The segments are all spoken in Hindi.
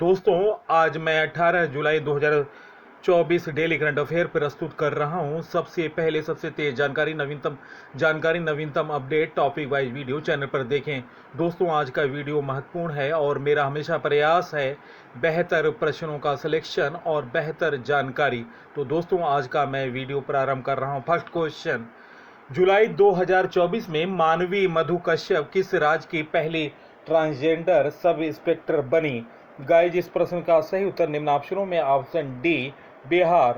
दोस्तों, आज मैं 18 जुलाई 2024 डेली करंट अफेयर प्रस्तुत कर रहा हूं। सबसे पहले सबसे तेज जानकारी नवीनतम update topic wise video channel पर देखें। दोस्तों, आज का वीडियो महत्वपूर्ण है और मेरा हमेशा प्रयास है बेहतर प्रश्नों का सिलेक्शन और बेहतर जानकारी। तो दोस्तों, आज का मैं वीडियो प्रारंभ कर रहा हूं। फर्स्ट क्वेश्चन, जुलाई 2024 में मानवी मधु कश्यप किस राज्य की पहली ट्रांसजेंडर सब इंस्पेक्टर बनी? गाइज, इस प्रश्न का सही उत्तर निम्न ऑप्शनों में ऑप्शन डी बिहार।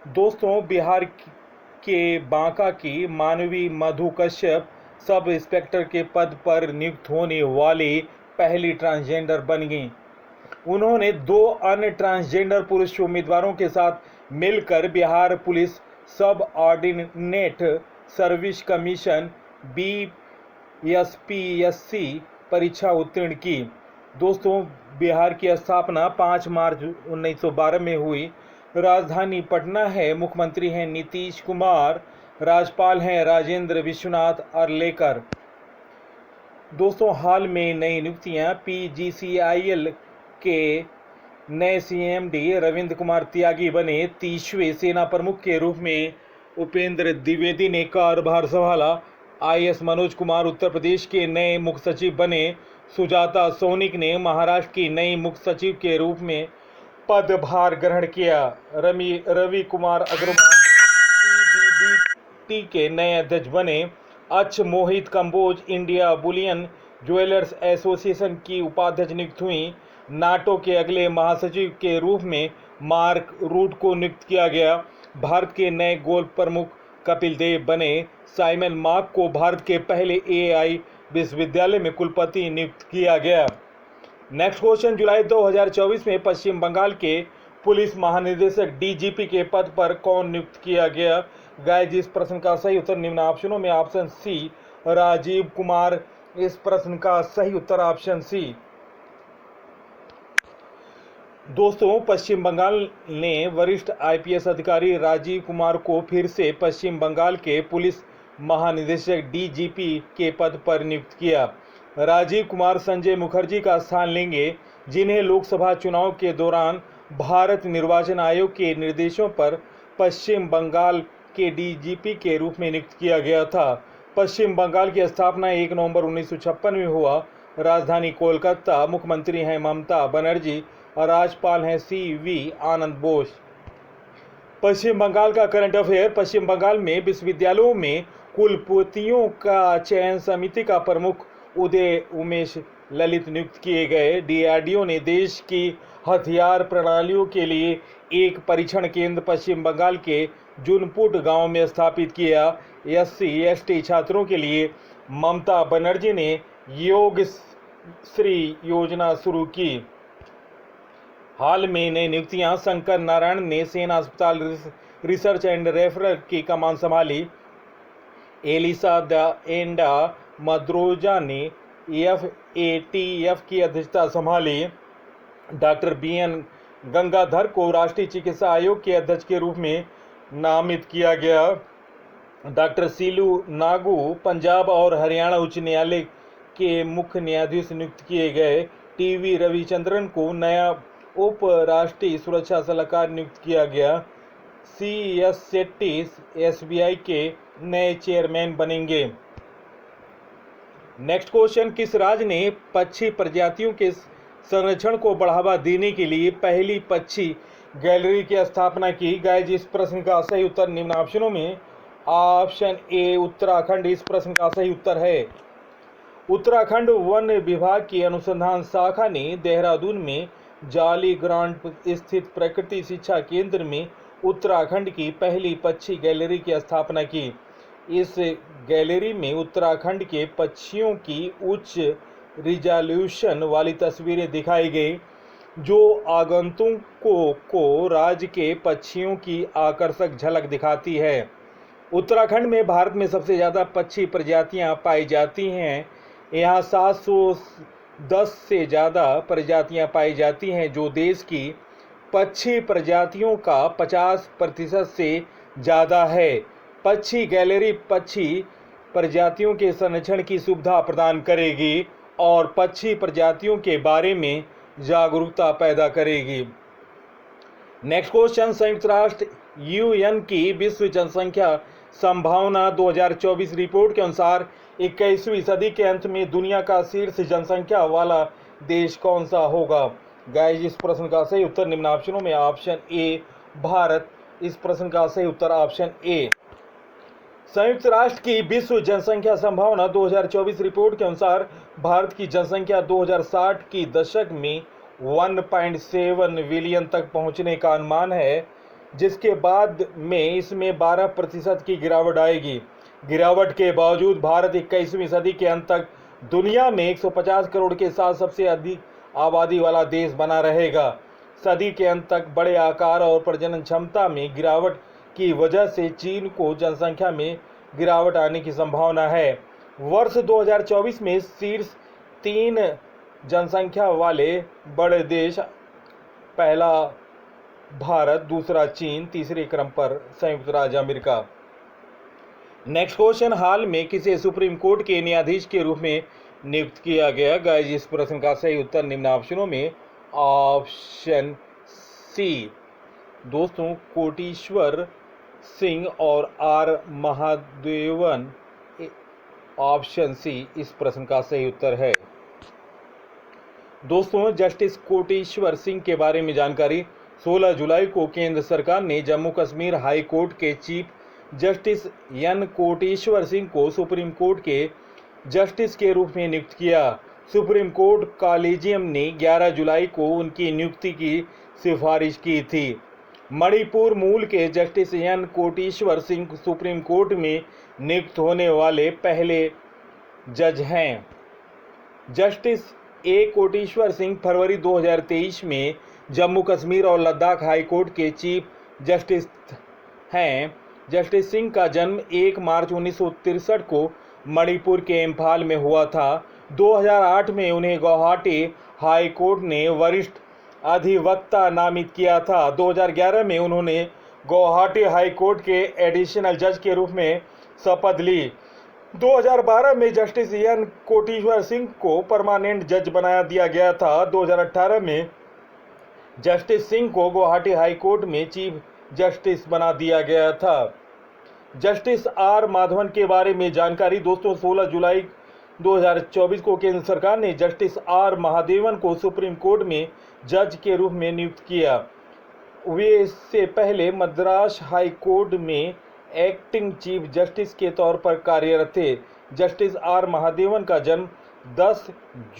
दोस्तों, बिहार के बांका की मानवी मधु कश्यप सब इंस्पेक्टर के पद पर नियुक्त होने वाली पहली ट्रांसजेंडर बन गई। उन्होंने 2 अन्य ट्रांसजेंडर पुरुष उम्मीदवारों के साथ मिलकर बिहार पुलिस सब ऑर्डिनेट सर्विस कमीशन BSPSC परीक्षा उत्तीर्ण की। दोस्तों, बिहार की स्थापना 5 मार्च 1912 में हुई। राजधानी पटना है। मुख्यमंत्री हैं नीतीश कुमार। राज्यपाल हैं राजेंद्र विश्वनाथ अर्लेकर। दोस्तों, हाल में नई नियुक्तियां PGCIL के नए CMD रविंद्र कुमार त्यागी बने। 30वें सेना प्रमुख के रूप में उपेंद्र द्विवेदी ने कार्यभार संभाला। IAS मनोज कुमार उत्तर प्रदेश के नए मुख्य सचिव बने। सुजाता सोनिक ने महाराष्ट्र की नई मुख्य सचिव के रूप में पदभार ग्रहण किया। रवि कुमार अग्रवाल CBDT के नए अध्यक्ष बने। Mohit Kamboj India bullion jewellers association की उपाध्यक्ष नियुक्त हुई। नाटो के अगले महासचिव के रूप में मार्क रूट को नियुक्त किया गया। भारत के नए गोल्फ प्रमुख कपिल देव बने। साइमन मार्क को भारत के पहले AI विश्वविद्यालय में कुलपति नियुक्त किया गया। नेक्स्ट क्वेश्चन, जुलाई 2024 में पश्चिम बंगाल के पुलिस महानिदेशक DGP के पद पर कौन नियुक्त किया गया? गाइस, इस प्रश्न का सही उत्तर निम्न ऑप्शनों में ऑप्शन सी राजीव कुमार। इस प्रश्न का सही उत्तर ऑप्शन सी। दोस्तों, पश्चिम बंगाल ने वरिष्ठ IPS अधिकारी राजीव कुमार को फिर से पश्चिम बंगाल के पुलिस महानिदेशक DGP के पद पर नियुक्त किया। राजीव कुमार संजय मुखर्जी का स्थान लेंगे, जिन्हें लोकसभा चुनाव के दौरान भारत निर्वाचन आयोग के निर्देशों पर पश्चिम बंगाल के DGP के रूप में नियुक्त किया गया था। पश्चिम बंगाल की स्थापना 1 नवंबर 1956 में हुआ। राजधानी कोलकाता। मुख्यमंत्री हैं ममता बनर्जी और राज्यपाल हैं CV आनंद बोस। पश्चिम बंगाल का करंट अफेयर। पश्चिम बंगाल में विश्वविद्यालयों में कुलपतियों का चयन समिति का प्रमुख उदय उमेश ललित नियुक्त किए गए। DRDO ने देश की हथियार प्रणालियों के लिए एक परीक्षण केंद्र पश्चिम बंगाल के जुनपुट गांव में स्थापित किया। SC/ST छात्रों के लिए ममता बनर्जी ने योग श्री योजना शुरू की। हाल में नई नियुक्तियां, शंकर नारायण ने सेना अस्पताल रिसर्च एंड रेफरल की कमान संभाली। एलिसा एंडा मद्रोजा ने FATF की अध्यक्षता संभाली। डॉक्टर BN गंगाधर को राष्ट्रीय चिकित्सा आयोग के अध्यक्ष के रूप में नामित किया गया। डॉक्टर सीलू नागू पंजाब और हरियाणा उच्च न्यायालय के मुख्य न्यायाधीश नियुक्त किए गए। TV रविचंद्रन को नया उप राष्ट्रीय सुरक्षा सलाहकार नियुक्त किया गया। CS शेट्टी SBI के नए चेयरमैन बनेंगे। नेक्स्ट क्वेश्चन, किस राज्य ने पक्षी प्रजातियों के संरक्षण को बढ़ावा देने के लिए पहली पक्षी गैलरी की स्थापना की? गाइस, इस प्रश्न का सही उत्तर निम्न ऑप्शनों में ऑप्शन ए उत्तराखंड। इस प्रश्न का सही उत्तर है उत्तराखंड। वन विभाग की अनुसंधान शाखा ने देहरादून में जाली ग्रांट स्थित प्रकृति शिक्षा केंद्र में उत्तराखंड की पहली पक्षी गैलरी की स्थापना की। इस गैलरी में उत्तराखंड के पक्षियों की उच्च रिजोल्यूशन वाली तस्वीरें दिखाई गई, जो आगंतुकों को राज्य के पक्षियों की आकर्षक झलक दिखाती है। उत्तराखंड में भारत में सबसे ज़्यादा पक्षी प्रजातियां पाई जाती हैं। यहाँ 710 से ज़्यादा प्रजातियां पाई जाती हैं, जो देश की पक्षी प्रजातियों का 50% से ज़्यादा है। पक्षी गैलरी पक्षी प्रजातियों के संरक्षण की सुविधा प्रदान करेगी और पक्षी प्रजातियों के बारे में जागरूकता पैदा करेगी। नेक्स्ट क्वेश्चन, संयुक्त राष्ट्र यूएन की विश्व जनसंख्या संभावना 2024 रिपोर्ट के अनुसार 21वीं सदी के अंत में दुनिया का शीर्ष जनसंख्या वाला देश कौन सा होगा? गाइस, इस प्रश्न का सही उत्तर निम्न ऑप्शनों में ऑप्शन ए भारत। इस प्रश्न का सही उत्तर ऑप्शन ए। संयुक्त राष्ट्र की विश्व जनसंख्या संभावना 2024 रिपोर्ट के अनुसार भारत की जनसंख्या 2060 की दशक में 1.7 बिलियन तक पहुंचने का अनुमान है, जिसके बाद में इसमें 12% की गिरावट आएगी। गिरावट के बावजूद भारत 21वीं सदी के अंत तक दुनिया में 150 करोड़ के साथ सबसे अधिक आबादी वाला देश बना रहेगा। सदी के अंत तक बड़े आकार और प्रजनन क्षमता में गिरावट की वजह से चीन को जनसंख्या में गिरावट आने की संभावना है। वर्ष 2024 में शीर्ष 3 जनसंख्या वाले बड़े देश, पहला भारत, दूसरा चीन, तीसरे क्रम पर संयुक्त राज्य अमेरिका। नेक्स्ट क्वेश्चन, हाल में किसे सुप्रीम कोर्ट के न्यायाधीश के रूप में नियुक्त किया गया? गाइस, इस प्रश्न का सही उत्तर निम्न ऑप्शनों में ऑप्शन सी। दोस्तों, कोटेश्वर सिंह और आर महादेवन, ऑप्शन सी इस प्रश्न का सही उत्तर है। दोस्तों, जस्टिस कोटेश्वर सिंह के बारे में जानकारी। 16 जुलाई को केंद्र सरकार ने जम्मू कश्मीर हाई कोर्ट के chief justice N Koteshwar Singh को सुप्रीम कोर्ट के जस्टिस के रूप में नियुक्त किया। सुप्रीम कोर्ट कॉलेजियम ने 11 जुलाई को उनकी नियुक्ति की सिफारिश की थी। मणिपुर मूल के justice N Koteshwar Singh supreme court में नियुक्त होने वाले पहले जज हैं। जस्टिस ए कोटेश्वर सिंह फरवरी 2023 में जम्मू कश्मीर और लद्दाख हाई कोर्ट के चीफ जस्टिस हैं। जस्टिस सिंह का जन्म 1 मार्च 1963 को मणिपुर के इम्फाल में हुआ था। 2008 में उन्हें गुवाहाटी हाई कोर्ट ने वरिष्ठ अधिवक्ता नामित किया था। 2011 में उन्होंने गुवाहाटी हाई कोर्ट के एडिशनल जज के रूप में शपथ ली। 2012 में जस्टिस एन कोटेश्वर सिंह को परमानेंट जज बना दिया गया था। 2018 में जस्टिस सिंह को गुवाहाटी हाई कोर्ट में चीफ जस्टिस बना दिया गया था। जस्टिस आर माधवन के बारे में जानकारी। दोस्तों, 16 जुलाई 2024 को केंद्र सरकार ने जस्टिस आर महादेवन को सुप्रीम कोर्ट में जज के रूप में नियुक्त किया। वे इससे पहले मद्रास हाई कोर्ट में एक्टिंग चीफ जस्टिस के तौर पर कार्यरत थे। जस्टिस आर महादेवन का जन्म 10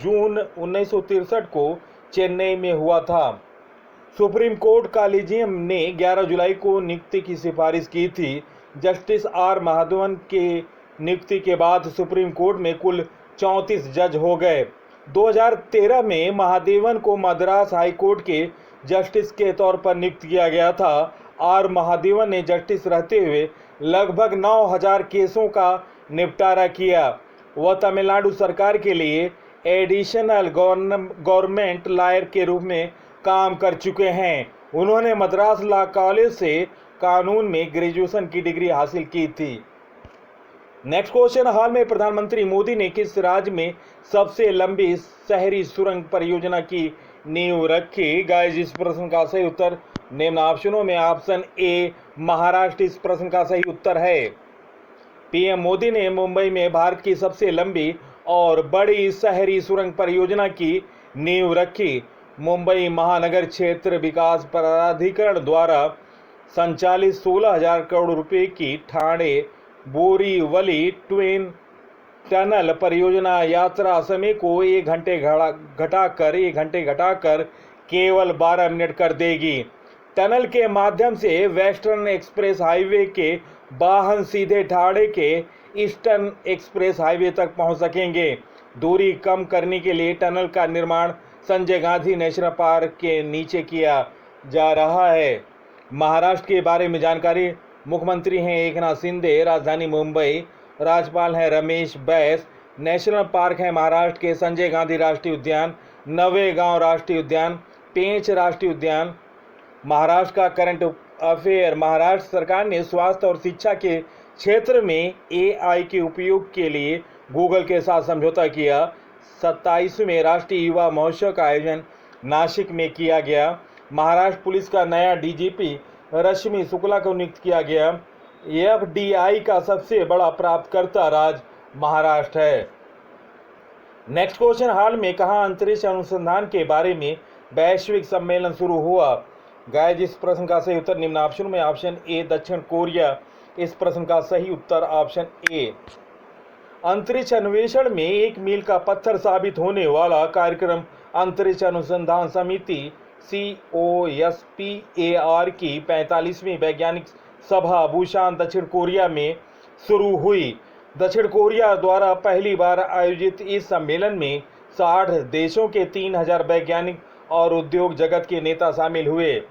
जून 1963 को चेन्नई में हुआ था। सुप्रीम कोर्ट कॉलेजियम ने 11 जुलाई को नियुक्ति की सिफारिश की थी। जस्टिस आर महादेवन के नियुक्ति के बाद सुप्रीम कोर्ट में कुल 34 जज हो गए। 2013 में महादेवन को मद्रास हाई कोर्ट के जस्टिस के तौर पर नियुक्त किया गया था। आर महादेवन ने जस्टिस रहते हुए लगभग 9000 केसों का निपटारा किया। वह तमिलनाडु सरकार के लिए एडिशनल गवर्नमेंट लॉयर के रूप में काम कर चुके हैं। उन्होंने मद्रास लॉ कॉलेज से कानून में ग्रेजुएशन की डिग्री हासिल की थी। नेक्स्ट क्वेश्चन, हाल में प्रधानमंत्री मोदी ने किस राज्य में सबसे लंबी शहरी सुरंग परियोजना की नींव रखी? गाइस, इस प्रश्न का सही उत्तर निम्न ऑप्शनों में ऑप्शन ए महाराष्ट्र इस प्रश्न का सही उत्तर है। पीएम मोदी ने मुंबई में भारत की सबसे लंबी और बड़ी शहरी सुरंग परियोजना की नींव रखी। मुंबई महानगर क्षेत्र विकास प्राधिकरण द्वारा संचालित 16,000 करोड़ रुपए की ठाणे बोरीवली ट्वेन टनल परियोजना यात्रा समय को 1 घंटे घटाकर केवल 12 मिनट कर देगी। टनल के माध्यम से वेस्टर्न एक्सप्रेस हाईवे के वाहन सीधे ठाणे के ईस्टर्न एक्सप्रेस हाईवे तक पहुंच सकेंगे। दूरी कम करने के लिए टनल का निर्माण संजय गांधी नेशनल पार्क के नीचे किया जा रहा है। महाराष्ट्र के बारे में जानकारी। मुख्यमंत्री हैं एकनाथ शिंदे, राजधानी मुंबई, राज्यपाल हैं रमेश बैस। नेशनल पार्क है महाराष्ट्र के संजय गांधी राष्ट्रीय उद्यान, नवेगांव राष्ट्रीय उद्यान, पेंच राष्ट्रीय उद्यान। महाराष्ट्र का करंट अफेयर। महाराष्ट्र सरकार ने स्वास्थ्य और शिक्षा के क्षेत्र में AI के उपयोग के लिए गूगल के साथ समझौता किया। 27वें राष्ट्रीय युवा महोत्सव का आयोजन नासिक में किया गया। महाराष्ट्र पुलिस का नया डीजीपी रश्मि शुक्ला को नियुक्त किया गया। एफडीआई का सबसे बड़ा प्राप्तकर्ता राज्य महाराष्ट्र है। नेक्स्ट क्वेश्चन, हाल में कहाँ अंतरिक्ष अनुसंधान के बारे में वैश्विक सम्मेलन शुरू हुआ? गाइस, इस प्रश्न का सही उत्तर निम्न ऑप्शन में ऑप्शन ए दक्षिण कोरिया। इस प्रश्न का सही उत्तर ऑप्शन ए। अंतरिक्ष अन्वेषण में एक मील का पत्थर साबित होने वाला कार्यक्रम अंतरिक्ष अनुसंधान समिति COSPAR की 45वीं वैज्ञानिक सभा बुसान दक्षिण कोरिया में शुरू हुई। दक्षिण कोरिया द्वारा पहली बार आयोजित इस सम्मेलन में 60 देशों के 3000 वैज्ञानिक और उद्योग जगत के नेता शामिल हुए।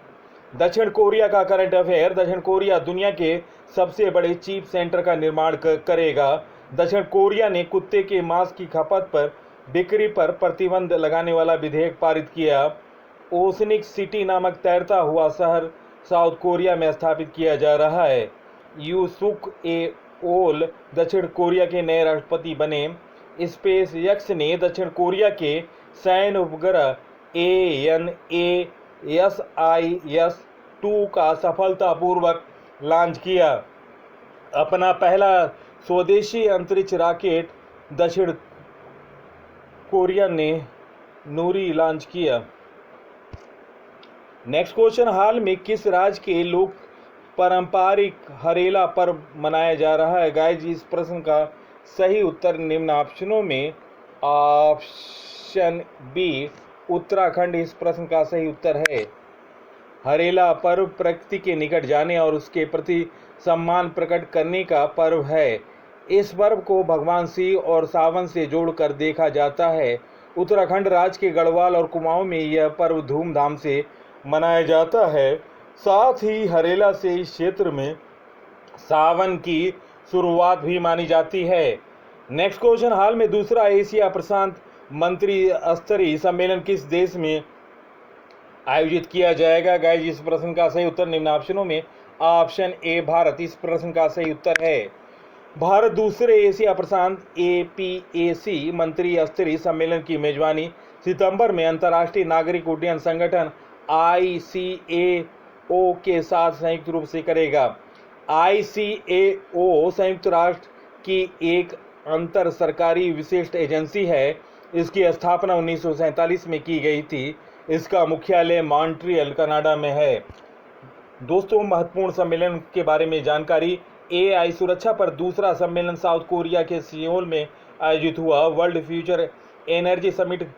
दक्षिण कोरिया का करंट अफेयर, दक्षिण कोरिया दुनिया के सबसे बड़े चिप सेंटर का निर्माण करेगा। दक्षिण कोरिया ने कुत्ते के मांस की खपत पर बिक्री पर प्रतिबंध लगाने वाला विधेयक पारित किया। ओशनिक सिटी नामक तैरता हुआ शहर साउथ कोरिया में स्थापित किया जा रहा है। यूसुक एओल दक्षिण कोरिया के नए राष्ट्रपति बने। स्पेस एक्स ने दक्षिण कोरिया के सैन्य उपग्रह ANASIS-2 का सफलतापूर्वक लॉन्च किया। अपना पहला स्वदेशी अंतरिक्ष रॉकेट दक्षिण कोरिया ने नूरी लॉन्च किया। नेक्स्ट क्वेश्चन, हाल में किस राज्य के लोक पारंपरिक हरेला पर्व मनाया जा रहा है? गाइस, इस प्रश्न का सही उत्तर निम्न ऑप्शनों में ऑप्शन बी उत्तराखंड इस प्रश्न का सही उत्तर है। हरेला पर्व प्रकृति के निकट जाने और उसके प्रति सम्मान प्रकट करने का पर्व है। इस पर्व को भगवान शिव और सावन से जोड़कर देखा जाता है। उत्तराखंड राज्य के गढ़वाल और कुमाऊं में यह पर्व धूमधाम से मनाया जाता है। साथ ही हरेला से इस क्षेत्र में सावन की शुरुआत भी मानी जाती है। नेक्स्ट क्वेश्चन, हाल में दूसरा एशिया प्रशांत मंत्री स्तरीय सम्मेलन किस देश में आयोजित किया जाएगा? गाइस, इस प्रश्न का सही उत्तर निम्न ऑप्शनों में ऑप्शन ए भारत इस प्रश्न का सही उत्तर है। भारत दूसरे एशिया प्रशांत APAC मंत्री स्तरीय सम्मेलन की मेजबानी सितंबर में अंतर्राष्ट्रीय नागरिक उड्डयन संगठन ICAO के साथ संयुक्त रूप से करेगा। ICAO संयुक्त राष्ट्र की एक अंतर सरकारी विशिष्ट एजेंसी है। इसकी स्थापना 1947 में की गई थी। इसका मुख्यालय मॉन्ट्रियल कनाडा में है। दोस्तों, महत्वपूर्ण सम्मेलन के बारे में जानकारी। AI सुरक्षा पर दूसरा सम्मेलन साउथ कोरिया के सियोल में आयोजित हुआ। वर्ल्ड फ्यूचर एनर्जी समिट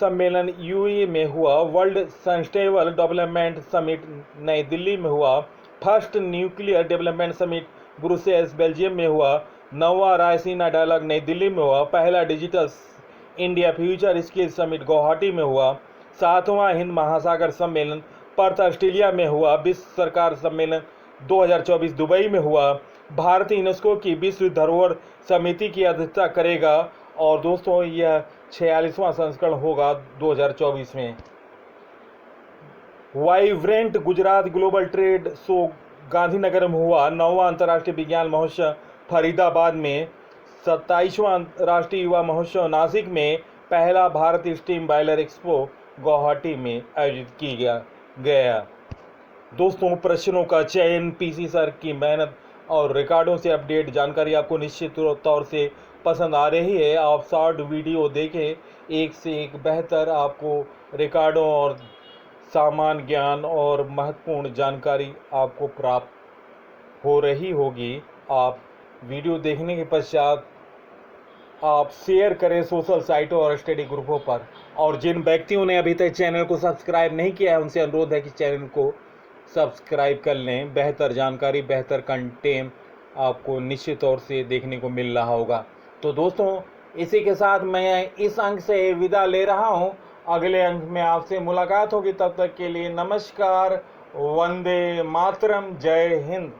सम्मेलन UAE में हुआ। वर्ल्ड सस्टेनेबल डेवलपमेंट समिट नई दिल्ली में हुआ। First nuclear development summit Brussels Belgium में हुआ। 9वां रायसीना डायलॉग नई दिल्ली में हुआ। पहला digital India future skill summit Guwahati में हुआ। 7वां हिंद महासागर सम्मेलन पर्थ ऑस्ट्रेलिया में हुआ। विश्व सरकार सम्मेलन 2024 दुबई में हुआ। भारत यूनेस्को की विश्व धरोहर समिति की अध्यक्षता करेगा। और दोस्तों, यह 46वां संस्करण होगा 2024 में। Vibrant Gujarat global trade show Gandhinagar में हुआ। 9वां अंतर्राष्ट्रीय विज्ञान महोत्सव फरीदाबाद में। 27वां राष्ट्रीय युवा महोत्सव नासिक में। पहला Bharat steam boiler expo Guwahati में आयोजित किया गया। दोस्तों, प्रश्नों का चयन, PC सर की मेहनत और रिकॉर्डों से अपडेट जानकारी आपको निश्चित तौर से पसंद आ रही है। आप शॉर्ट वीडियो देखें, एक से एक बेहतर आपको रिकॉर्डों और सामान्य ज्ञान और महत्वपूर्ण जानकारी आपको प्राप्त हो रही होगी। आप वीडियो देखने के पश्चात आप शेयर करें सोशल साइटों और स्टडी ग्रुपों पर। और जिन व्यक्तियों ने अभी तक चैनल को सब्सक्राइब नहीं किया है, उनसे अनुरोध है कि चैनल को सब्सक्राइब कर लें। बेहतर जानकारी, बेहतर कंटेंट आपको निश्चित तौर से देखने को मिल रहा होगा। तो दोस्तों, इसी के साथ मैं इस अंक से विदा ले रहा हूं। अगले अंक में आपसे मुलाकात होगी। तब तक के लिए नमस्कार, वंदे मातरम, जय हिंद।